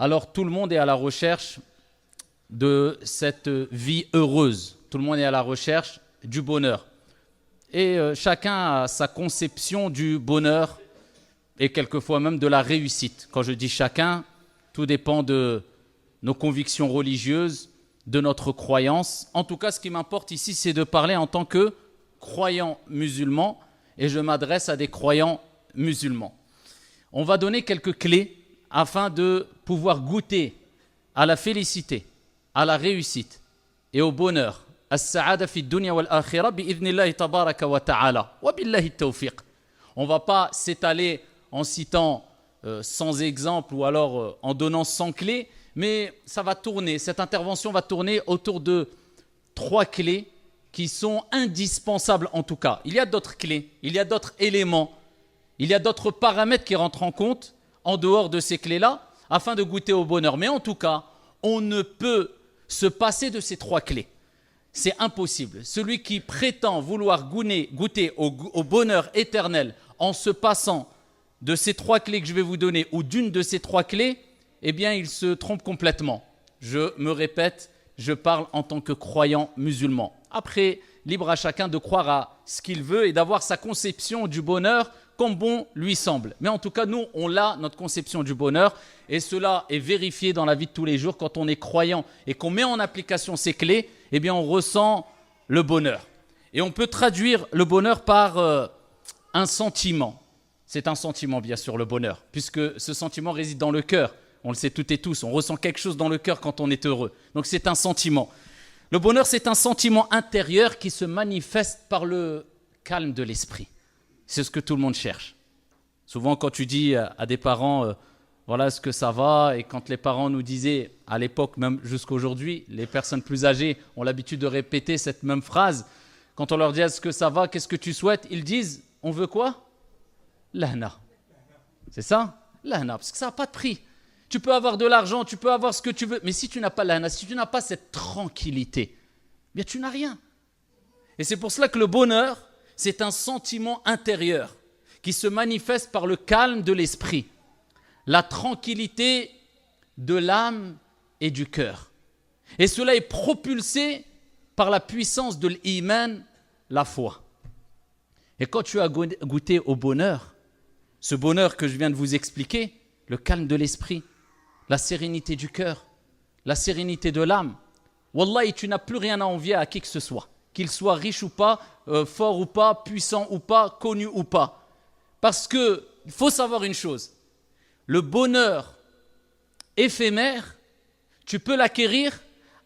Alors tout le monde est à la recherche de cette vie heureuse. Tout le monde est à la recherche du bonheur. Et chacun a sa conception du bonheur et quelquefois même de la réussite. Quand je dis chacun, tout dépend de nos convictions religieuses, de notre croyance. En tout cas, ce qui m'importe ici, c'est de parler en tant que croyant musulman, et je m'adresse à des croyants musulmans. On va donner quelques clés afin de pouvoir goûter à la félicité, à la réussite et au bonheur. As-sa'ada fi dunya wal akhirah bi'idhnillahi tabaraka wa ta'ala wa billahi tawfiq. On ne va pas s'étaler en citant sans exemple ou alors en donnant 100 clés, mais ça va tourner, cette intervention va tourner autour de 3 clés qui sont indispensables en tout cas. Il y a d'autres clés, il y a d'autres éléments, il y a d'autres paramètres qui rentrent en compte en dehors de ces clés-là afin de goûter au bonheur. Mais en tout cas, on ne peut se passer de ces 3 clés. C'est impossible. Celui qui prétend vouloir goûter au bonheur éternel en se passant de ces 3 clés que je vais vous donner ou d'une de ces 3 clés, eh bien, il se trompe complètement. Je me répète, je parle en tant que croyant musulman. Après, libre à chacun de croire à ce qu'il veut et d'avoir sa conception du bonheur comme bon lui semble. Mais en tout cas, nous, on a notre conception du bonheur et cela est vérifié dans la vie de tous les jours. Quand on est croyant et qu'on met en application ces clés, eh bien, on ressent le bonheur. Et on peut traduire le bonheur par un sentiment. C'est un sentiment, bien sûr, le bonheur, puisque ce sentiment réside dans le cœur. On le sait toutes et tous, on ressent quelque chose dans le cœur quand on est heureux. Donc c'est un sentiment. Le bonheur, c'est un sentiment intérieur qui se manifeste par le calme de l'esprit. C'est ce que tout le monde cherche. Souvent, quand tu dis à des parents, voilà est-ce que ça va, et quand les parents nous disaient, à l'époque, même jusqu'à aujourd'hui, les personnes plus âgées ont l'habitude de répéter cette même phrase. Quand on leur dit est-ce que ça va, qu'est-ce que tu souhaites, ils disent, on veut quoi? L'ahna. C'est ça? L'ahna, parce que ça n'a pas de prix. Tu peux avoir de l'argent, tu peux avoir ce que tu veux, mais si tu n'as pas l'ahna, si tu n'as pas cette tranquillité, bien tu n'as rien. Et c'est pour cela que le bonheur, c'est un sentiment intérieur qui se manifeste par le calme de l'esprit, la tranquillité de l'âme et du cœur. Et cela est propulsé par la puissance de l'iman, la foi. Et quand tu as goûté au bonheur, ce bonheur que je viens de vous expliquer, le calme de l'esprit, la sérénité du cœur, la sérénité de l'âme, wallahi, tu n'as plus rien à envier à qui que ce soit, qu'il soit riche ou pas, fort ou pas, puissant ou pas, connu ou pas. Parce qu'il faut savoir une chose, le bonheur éphémère, tu peux l'acquérir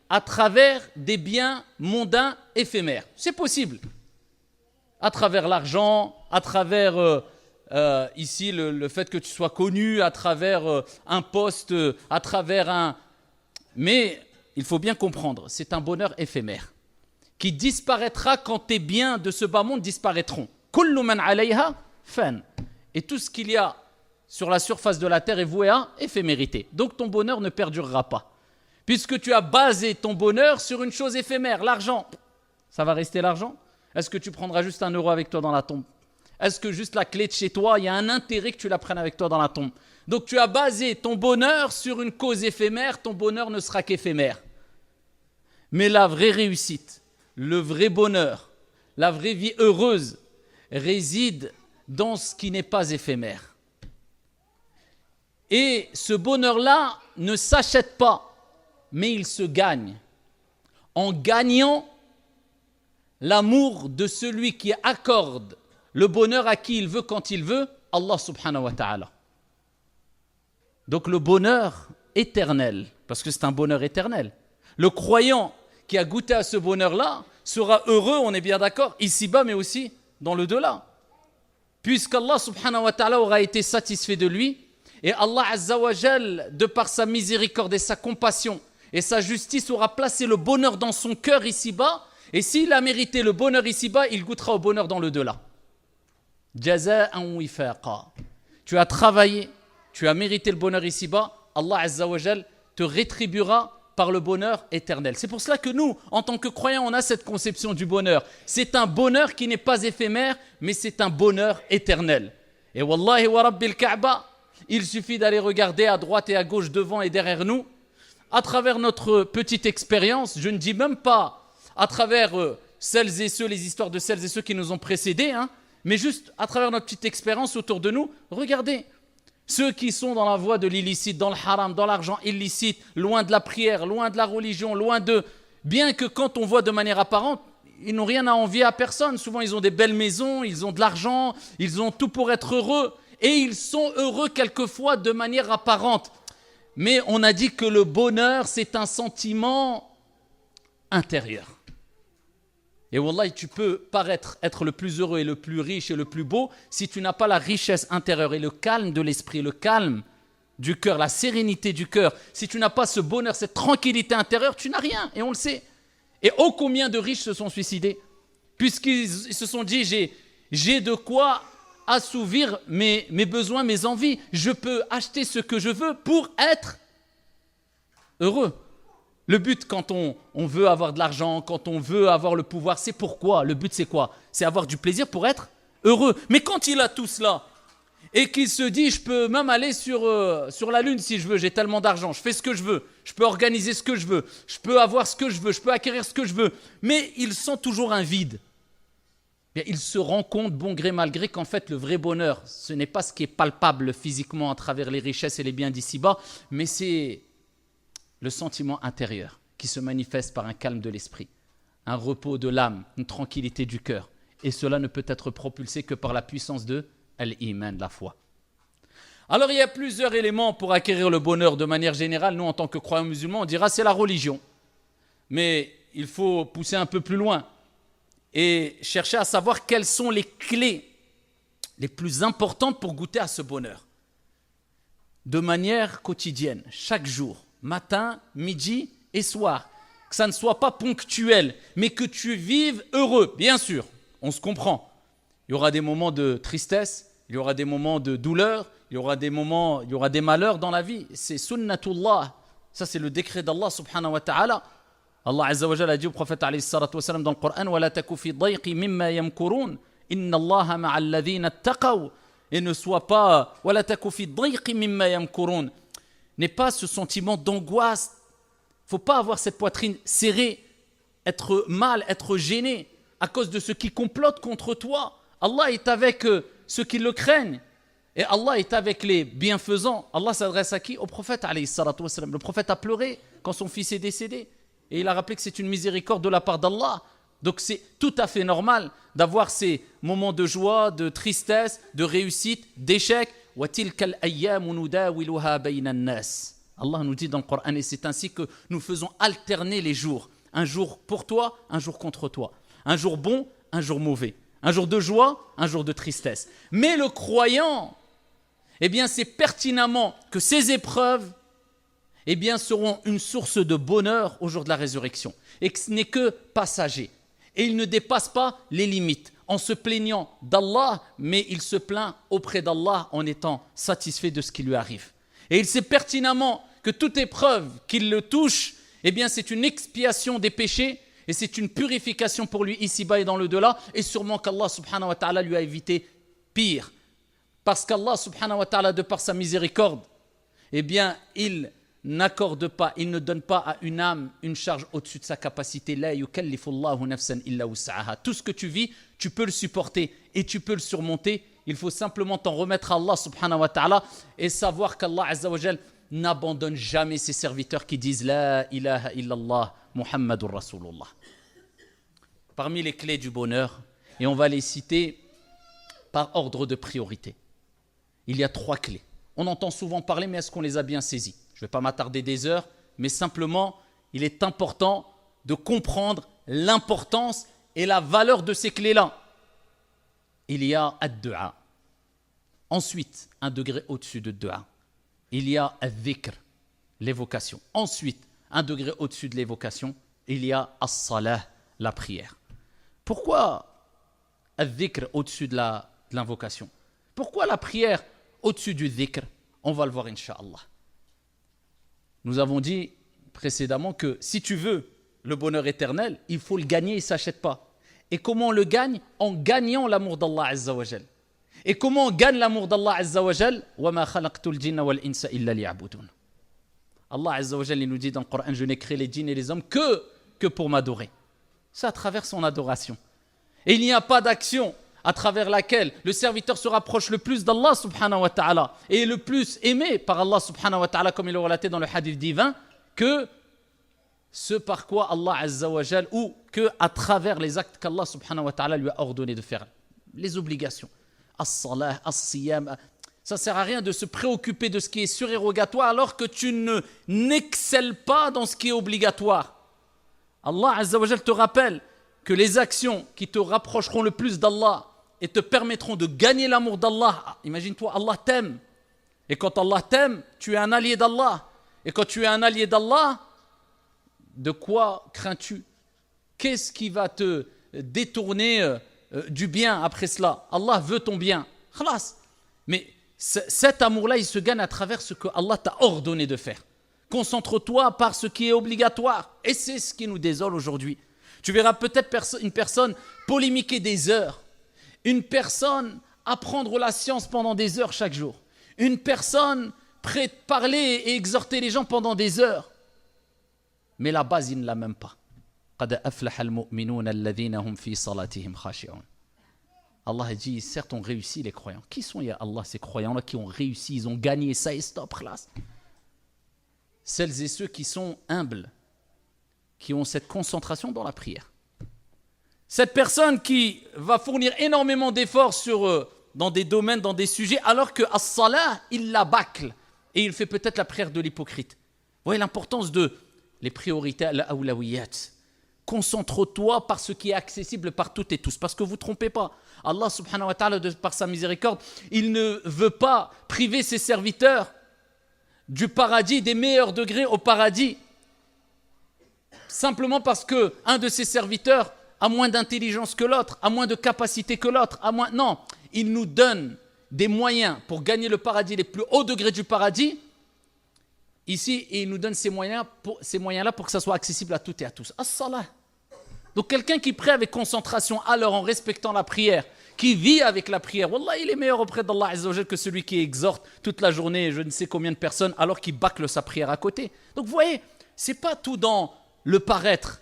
à travers des biens mondains éphémères. C'est possible. À travers l'argent, à travers ici le fait que tu sois connu, à travers un poste, à travers un... Mais il faut bien comprendre, c'est un bonheur éphémère qui disparaîtra quand tes biens de ce bas monde disparaîtront. Kullu man alayha fan. Et tout ce qu'il y a sur la surface de la terre est voué à éphémérité. Donc ton bonheur ne perdurera pas. Puisque tu as basé ton bonheur sur une chose éphémère, l'argent. Ça va rester l'argent? Est-ce que tu prendras juste 1 euro avec toi dans la tombe? Est-ce que juste la clé de chez toi, il y a un intérêt que tu la prennes avec toi dans la tombe? Donc tu as basé ton bonheur sur une cause éphémère, ton bonheur ne sera qu'éphémère. Mais la vraie réussite, le vrai bonheur, la vraie vie heureuse réside dans ce qui n'est pas éphémère. Et ce bonheur-là ne s'achète pas, mais il se gagne. En gagnant l'amour de celui qui accorde le bonheur à qui il veut quand il veut, Allah subhanahu wa ta'ala. Donc le bonheur éternel, parce que c'est un bonheur éternel. Le croyant qui a goûté à ce bonheur-là sera heureux, on est bien d'accord, ici-bas mais aussi dans le delà. Puisqu'Allah subhanahu wa ta'ala aura été satisfait de lui, et Allah azza wa jal, de par sa miséricorde et sa compassion et sa justice, aura placé le bonheur dans son cœur ici-bas, et s'il a mérité le bonheur ici-bas, il goûtera au bonheur dans le delà. Jaza'an wifaqa. Tu as travaillé, tu as mérité le bonheur ici-bas, Allah azza wa jal te rétribuera par le bonheur éternel. C'est pour cela que nous, en tant que croyants, on a cette conception du bonheur. C'est un bonheur qui n'est pas éphémère, mais c'est un bonheur éternel. Et wallahi wa rabbil Kaaba, Il suffit d'aller regarder à droite et à gauche, devant et derrière nous. À travers notre petite expérience, je ne dis même pas à travers celles et ceux, les histoires de celles et ceux qui nous ont précédés, mais juste à travers notre petite expérience autour de nous, regardez. Ceux qui sont dans la voie de l'illicite, dans le haram, dans l'argent illicite, loin de la prière, loin de la religion, loin de... Bien que quand on voit de manière apparente, ils n'ont rien à envier à personne. Souvent, ils ont des belles maisons, ils ont de l'argent, ils ont tout pour être heureux. Et ils sont heureux quelquefois de manière apparente. Mais on a dit que le bonheur, c'est un sentiment intérieur. Et wallahi, tu peux paraître être le plus heureux et le plus riche et le plus beau si tu n'as pas la richesse intérieure et le calme de l'esprit, le calme du cœur, la sérénité du cœur. Si tu n'as pas ce bonheur, cette tranquillité intérieure, tu n'as rien, et on le sait. Et ô combien de riches se sont suicidés, puisqu'ils se sont dit, j'ai de quoi assouvir mes besoins, mes envies. Je peux acheter ce que je veux pour être heureux. Le but, quand on veut avoir de l'argent, quand on veut avoir le pouvoir, c'est pourquoi? Le but, c'est quoi? C'est avoir du plaisir pour être heureux. Mais quand il a tout cela, et qu'il se dit, je peux même aller sur la lune si je veux, j'ai tellement d'argent, je fais ce que je veux, je peux organiser ce que je veux, je peux avoir ce que je veux, je peux acquérir ce que je veux, mais il sent toujours un vide. Bien, il se rend compte, bon gré mal gré, qu'en fait, le vrai bonheur, ce n'est pas ce qui est palpable physiquement à travers les richesses et les biens d'ici-bas, mais c'est le sentiment intérieur qui se manifeste par un calme de l'esprit, un repos de l'âme, une tranquillité du cœur. Et cela ne peut être propulsé que par la puissance de l'iman, de la foi. Alors il y a plusieurs éléments pour acquérir le bonheur de manière générale. Nous, en tant que croyants musulmans, on dira c'est la religion. Mais il faut pousser un peu plus loin et chercher à savoir quelles sont les clés les plus importantes pour goûter à ce bonheur. De manière quotidienne, chaque jour, matin, midi et soir. Que ça ne soit pas ponctuel, mais que tu vives heureux. Bien sûr, on se comprend. Il y aura des moments de tristesse, il y aura des moments de douleur, il y aura des malheurs dans la vie. C'est sunnatullah. Ça, c'est le décret d'Allah subhanahu wa ta'ala. Allah azza wa jalla a dit au prophète alayhi salatu wa salam dans le Coran wa la taku fi dayqi mimma yamkurun inna Allaha ma'a alladhina ittaqaw. Et ne sois pas wa la taku fi dayqi mimma yamkurun. N'est pas ce sentiment d'angoisse. Il ne faut pas avoir cette poitrine serrée, être mal, être gêné à cause de ceux qui complotent contre toi. Allah est avec ceux qui le craignent. Et Allah est avec les bienfaisants. Allah s'adresse à qui? Au prophète alayhi salatu wa salam. Le prophète a pleuré quand son fils est décédé. Et il a rappelé que c'est une miséricorde de la part d'Allah. Donc c'est tout à fait normal d'avoir ces moments de joie, de tristesse, de réussite, d'échec. Allah nous dit dans le Coran, et c'est ainsi que nous faisons alterner les jours. Un jour pour toi, un jour contre toi. Un jour bon, un jour mauvais. Un jour de joie, un jour de tristesse. Mais le croyant, eh bien, c'est pertinemment que ces épreuves, eh bien, seront une source de bonheur au jour de la résurrection. Et que ce n'est que passager. Et il ne dépasse pas les limites en se plaignant d'Allah, mais il se plaint auprès d'Allah en étant satisfait de ce qui lui arrive. Et il sait pertinemment que toute épreuve qui le touche, eh bien, c'est une expiation des péchés et c'est une purification pour lui ici-bas et dans le delà. Et sûrement qu'Allah subhanahu wa ta'ala lui a évité pire. Parce qu'Allah subhanahu wa ta'ala, de par sa miséricorde, eh bien, il n'accorde pas, il ne donne pas à une âme une charge au-dessus de sa capacité. La yukallifullahu nafsan illa wus'aha. Tout ce que tu vis, tu peux le supporter et tu peux le surmonter. Il faut simplement t'en remettre à Allah subhanahu wa ta'ala et savoir qu'Allah azza wa jal n'abandonne jamais ses serviteurs qui disent La ilaha illallah Muhammadur Rasulullah. Parmi les clés du bonheur, et on va les citer par ordre de priorité, il y a 3 clés. On entend souvent parler, mais est-ce qu'on les a bien saisies? Je ne vais pas m'attarder des heures, mais simplement, il est important de comprendre l'importance et la valeur de ces clés-là. Il y a ad-du'a. Ensuite, un degré au-dessus de du'a, il y a ad-dhikr, l'évocation. Ensuite, un degré au-dessus de l'évocation, il y a as-salah, la prière. Pourquoi ad-dhikr au-dessus de l'invocation? Pourquoi la prière au-dessus du dhikr? On va le voir, incha'Allah. Nous avons dit précédemment que si tu veux le bonheur éternel, il faut le gagner, il ne s'achète pas. Et comment on le gagne? En gagnant l'amour d'Allah Azza wa Jal. Et comment on gagne l'amour d'Allah Azza wa Jal? وَمَا خَلَقْتُ الْجِنَّ وَالْإِنسَ إِلَّا لِيَعْبُدُونَ. Allah Azza wa Jal, il nous dit dans le Coran, je n'ai créé les djinns et les hommes que pour m'adorer. C'est à travers son adoration. Et il n'y a pas d'action à travers laquelle le serviteur se rapproche le plus d'Allah subhanahu wa ta'ala et est le plus aimé par Allah subhanahu wa ta'ala, comme il est relaté dans le hadith divin, que ce par quoi Allah Azza wa Jal, ou que à travers les actes qu'Allah subhanahu wa ta'ala lui a ordonné de faire, les obligations. As-salah, as-siyam. Ça ne sert à rien de se préoccuper de ce qui est surérogatoire alors que tu n'excelles pas dans ce qui est obligatoire. Allah Azza wa Jal te rappelle que les actions qui te rapprocheront le plus d'Allah et te permettront de gagner l'amour d'Allah, imagine-toi, Allah t'aime. Et quand Allah t'aime, tu es un allié d'Allah. Et quand tu es un allié d'Allah, de quoi crains-tu? Qu'est-ce qui va te détourner du bien après cela? Allah veut ton bien. Khalas. Mais cet amour-là, il se gagne à travers ce que Allah t'a ordonné de faire. Concentre-toi par ce qui est obligatoire. Et c'est ce qui nous désole aujourd'hui. Tu verras peut-être une personne polémiquer des heures. Une personne apprendre la science pendant des heures chaque jour. Une personne prête à parler et exhorter les gens pendant des heures. Mais la base, il ne l'a même pas. قَدْ أَفْلَحَ الْمُؤْمِنُونَ الَّذِينَ هُمْ فِي صَلَاتِهِمْ خَاشِعُونَ. Allah dit, certes, ont réussi les croyants. Qui sont, ya Allah, ces croyants-là qui ont réussi, ils ont gagné ça et stop, classe. Celles et ceux qui sont humbles, qui ont cette concentration dans la prière. Cette personne qui va fournir énormément d'efforts dans des domaines, dans des sujets, alors que as-salah, il la bâcle. Et il fait peut-être la prière de l'hypocrite. Vous voyez l'importance de les priorités, al-awlawiyat. Concentre-toi par ce qui est accessible par toutes et tous. Parce que vous ne trompez pas. Allah subhanahu wa ta'ala, par sa miséricorde, il ne veut pas priver ses serviteurs du paradis, des meilleurs degrés au paradis. Simplement parce qu'un de ses serviteurs a moins d'intelligence que l'autre, a moins de capacité que l'autre, Non, il nous donne des moyens pour gagner le paradis, les plus hauts degrés du paradis, ici, et il nous donne ces moyens-là pour que ça soit accessible à toutes et à tous. As-salah. Donc quelqu'un qui prie avec concentration, alors en respectant la prière, qui vit avec la prière, wallah, il est meilleur auprès d'Allah Azza wa Jal que celui qui exhorte toute la journée je ne sais combien de personnes alors qu'il bâcle sa prière à côté. Donc vous voyez, c'est pas tout dans le paraître,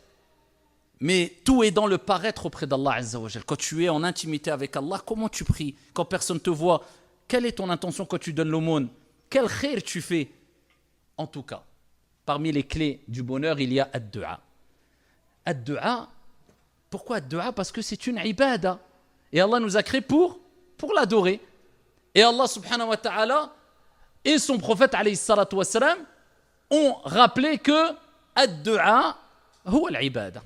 mais tout est dans le paraître auprès d'Allah Azza wa Jal. Quand tu es en intimité avec Allah, comment tu pries? Quand personne te voit, quelle est ton intention quand tu donnes l'aumône? Quel khair tu fais? En tout cas, parmi les clés du bonheur, il y a ad-du'a. Ad-du'a, pourquoi ad-du'a? Parce que c'est une ibada. Et Allah nous a créés pour l'adorer. Et Allah subhanahu wa ta'ala et son prophète alayhi salatu wa salam ont rappelé que ad-du'a huwa al-ibada.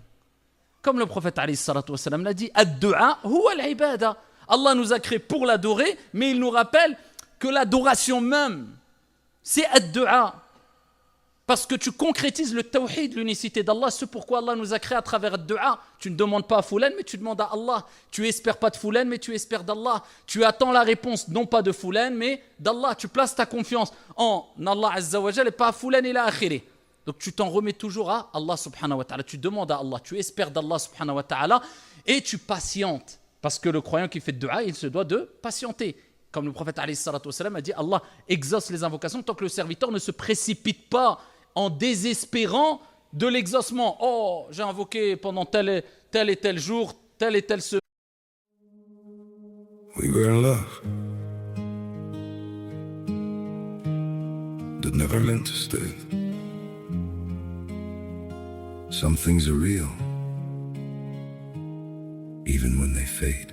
Comme le prophète alayhi salatu wa salam l'a dit, ad-du'a huwa al-ibada. Allah nous a créés pour l'adorer, mais il nous rappelle que l'adoration même, c'est ad-du'a. Parce que tu concrétises le tawhid, l'unicité d'Allah, ce pourquoi Allah nous a créés à travers le dua. Tu ne demandes pas à Foulan, mais tu demandes à Allah. Tu espères pas de Foulan, mais tu espères d'Allah. Tu attends la réponse, non pas de Foulan, mais d'Allah. Tu places ta confiance en Allah Azza wa Jal et pas à Foulan et la akhiri. Donc tu t'en remets toujours à Allah subhanahu wa ta'ala. Tu demandes à Allah, tu espères d'Allah subhanahu wa ta'ala et tu patientes. Parce que le croyant qui fait le dua, il se doit de patienter. Comme le prophète alayhi salatu wa salam a dit, Allah exauce les invocations tant que le serviteur ne se précipite pas en désespérant de l'exaucement. Oh, j'ai invoqué pendant tel et tel jour, tel et tel semaine. We were in love that never meant to stay. Some things are real, even when they fade.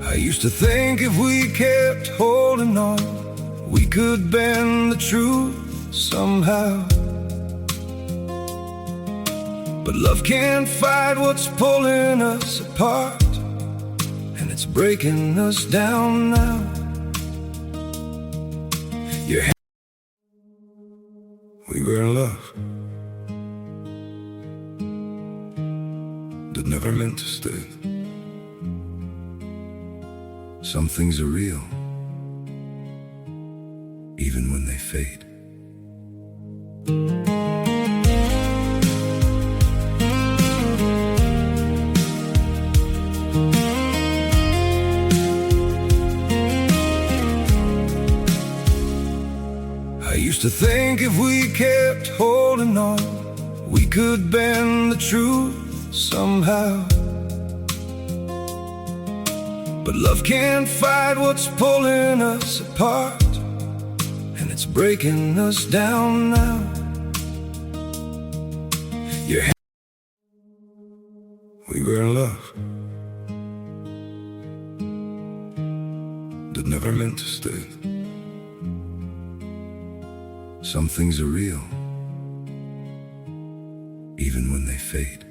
I used to think if we kept holding on, we could bend the truth somehow. But love can't fight what's pulling us apart, and it's breaking us down now. We were in love that never meant to stay. Some things are real, even when they fade. I used to think if we kept holding on, we could bend the truth somehow. But love can't fight what's pulling us apart, and it's breaking us down now. We were in love that never meant to stay. Some things are real, even when they fade.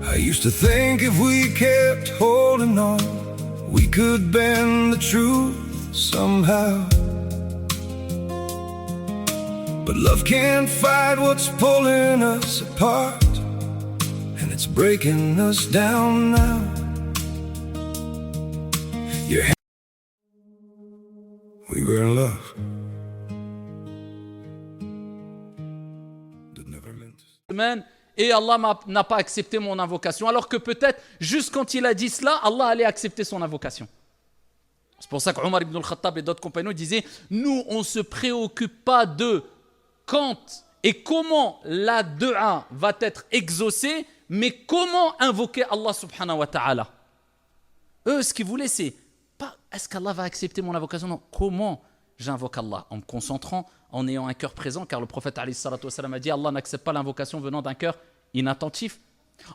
I used to think if we kept holding on, we could bend the truth somehow. But love can't fight what's pulling us apart, and it's breaking us down now. We were in love that never meant to. Et Allah n'a pas accepté mon invocation. Alors que peut-être, juste quand il a dit cela, Allah allait accepter son invocation. C'est pour ça qu'Omar ibn al-Khattab et d'autres compagnons disaient, nous, on ne se préoccupe pas de quand et comment la dua va être exaucée, mais comment invoquer Allah subhanahu wa ta'ala. Eux, ce qu'ils voulaient, c'est pas est-ce qu'Allah va accepter mon invocation, non, comment j'invoque Allah, en me concentrant, en ayant un cœur présent, car le prophète alayhi salatu wassalam a dit Allah n'accepte pas l'invocation venant d'un cœur inattentif.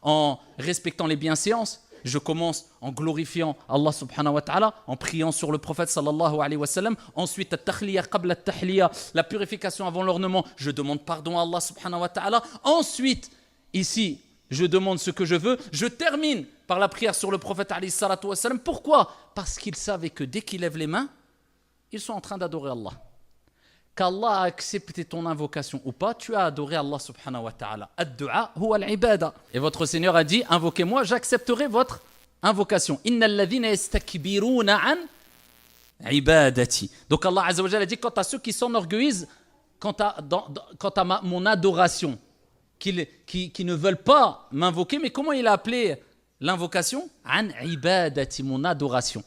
En respectant les bienséances, je commence en glorifiant Allah subhanahu wa ta'ala, en priant sur le prophète sallallahu alayhi wa sallam. Ensuite, at-takhliya qabla at-tahliya, la purification avant l'ornement, je demande pardon à Allah subhanahu wa ta'ala. Ensuite, ici, je demande ce que je veux. Je termine par la prière sur le prophète alayhi salatu wassalam. Pourquoi? Parce qu'ils savaient que dès qu'ils lèvent les mains, ils sont en train d'adorer Allah. Qu'Allah a accepté ton invocation ou pas, tu as adoré Allah subhanahu wa ta'ala. Ad-du'a huwa al-ibada. Et votre Seigneur a dit, invoquez-moi, j'accepterai votre invocation. Innal ladhina yastakbiruna an ibadati. Donc Allah azza wa jalla a dit, quant à ceux qui s'enorgueillissent, quant à mon adoration, qui ne veulent pas m'invoquer, mais comment il a appelé l'invocation? An ibadati, mon adoration.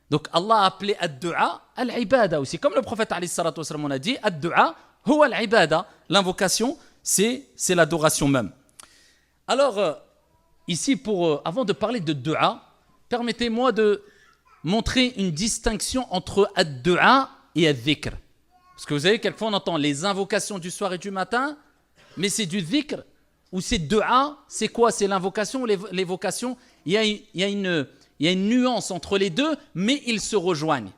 Donc Allah a appelé ad-du'a al-ibada aussi. Comme le prophète alayhi salatu wasallam on a dit, ad-du'a huwa al-ibada. L'invocation, c'est l'adoration même. Alors, ici, avant de parler de du'a, permettez-moi de montrer une distinction entre ad-du'a et ad-dhikr. Parce que vous savez, quelquefois on entend les invocations du soir et du matin, mais c'est du dhikr ou c'est du'a. C'est quoi? C'est l'invocation ou l'évocation? Il y a une nuance entre les deux, mais ils se rejoignent.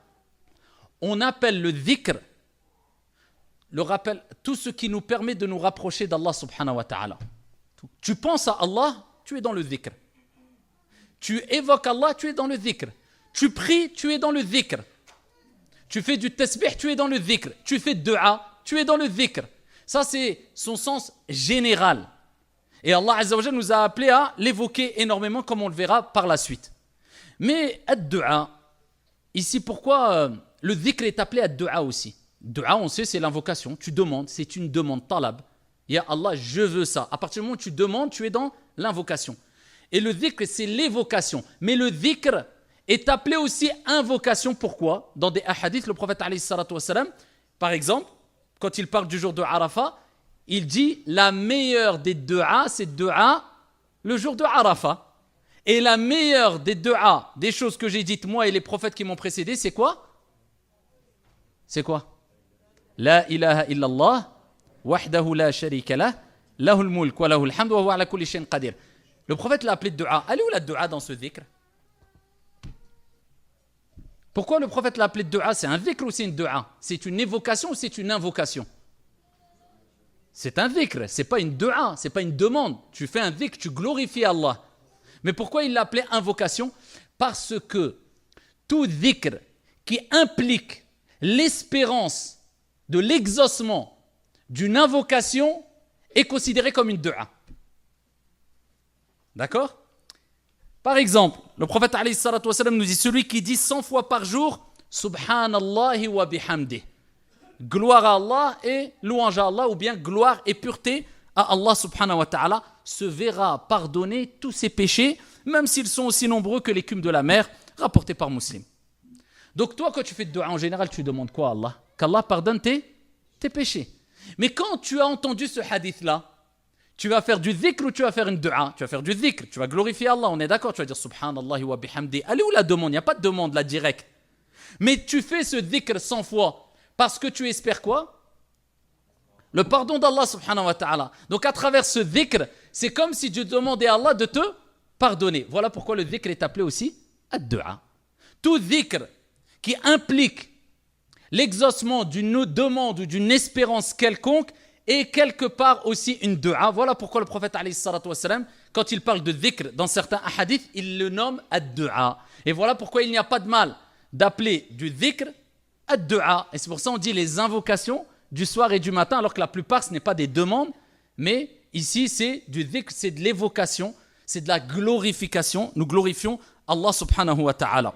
On appelle le dhikr, le rappel, tout ce qui nous permet de nous rapprocher d'Allah subhanahu wa ta'ala. Tu penses à Allah, tu es dans le dhikr. Tu évoques Allah, tu es dans le dhikr. Tu pries, tu es dans le dhikr. Tu fais du tasbih, tu es dans le dhikr. Tu fais dua, tu es dans le dhikr. Ça, c'est son sens général. Et Allah azza wa jalla nous a appelés à l'évoquer énormément, comme on le verra par la suite. Mais ad-du'a, ici pourquoi le dhikr est appelé ad-du'a aussi? Du'a, on sait, c'est l'invocation. Tu demandes, c'est une demande, talab. Ya Allah, je veux ça. À partir du moment où tu demandes, tu es dans l'invocation. Et le dhikr, c'est l'évocation. Mais le dhikr est appelé aussi invocation. Pourquoi? Dans des hadiths, le prophète alayhi salatu wassalam, par exemple, quand il parle du jour de Arafat, il dit la meilleure des du'a, c'est du'a le jour de Arafat. Et la meilleure des du'a, des choses que j'ai dites moi et les prophètes qui m'ont précédé, c'est quoi? C'est quoi? La ilaha illallah, wahdahu la sharika lah, lahul mulk wa lahul hamd wa huwa ala kulli shay'in qadir. Le prophète l'a appelé du'a. Elle est où la du'a dans ce dhikr? Pourquoi le prophète l'a appelé du'a? C'est un dhikr ou c'est une du'a? C'est une évocation ou c'est une invocation? C'est un dhikr, c'est pas une du'a, c'est pas une demande. Tu fais un dhikr, tu glorifies Allah. Mais pourquoi il l'a appelé invocation? Parce que tout dhikr qui implique l'espérance de l'exaucement d'une invocation est considérée comme une dua. D'accord? Par exemple, le prophète alayhi salatu wa sallam nous dit celui qui dit 100 fois par jour Subhanallahi wa bihamdi. Gloire à Allah et louange à Allah, ou bien gloire et pureté à Allah subhanahu wa ta'ala, se verra pardonner tous ses péchés, même s'ils sont aussi nombreux que l'écume de la mer, rapporté par Muslim. Donc toi, quand tu fais de dua, en général, tu demandes quoi à Allah? Qu'Allah pardonne tes péchés. Mais quand tu as entendu ce hadith-là, tu vas faire du dhikr ou tu vas faire une dua? Tu vas faire du dhikr, tu vas glorifier Allah, on est d'accord, tu vas dire Subhanallahi wa bihamdi. Allez, où la demande? Il n'y a pas de demande là directe. Mais tu fais ce dhikr 100 fois parce que tu espères quoi? Le pardon d'Allah subhanahu wa ta'ala. Donc à travers ce dhikr, c'est comme si tu demandais à Allah de te pardonner. Voilà pourquoi le dhikr est appelé aussi ad-dua. Tout dhikr qui implique l'exaucement d'une demande ou d'une espérance quelconque est quelque part aussi une dua. Voilà pourquoi le prophète alayhi salatu wa salam, quand il parle de dhikr dans certains hadiths, il le nomme ad-dua. Et voilà pourquoi il n'y a pas de mal d'appeler du dhikr ad-dua. Et c'est pour ça qu'on dit les invocations du soir et du matin, alors que la plupart ce n'est pas des demandes, mais ici c'est du dhikr, c'est de l'évocation, c'est de la glorification. Nous glorifions Allah subhanahu wa ta'ala.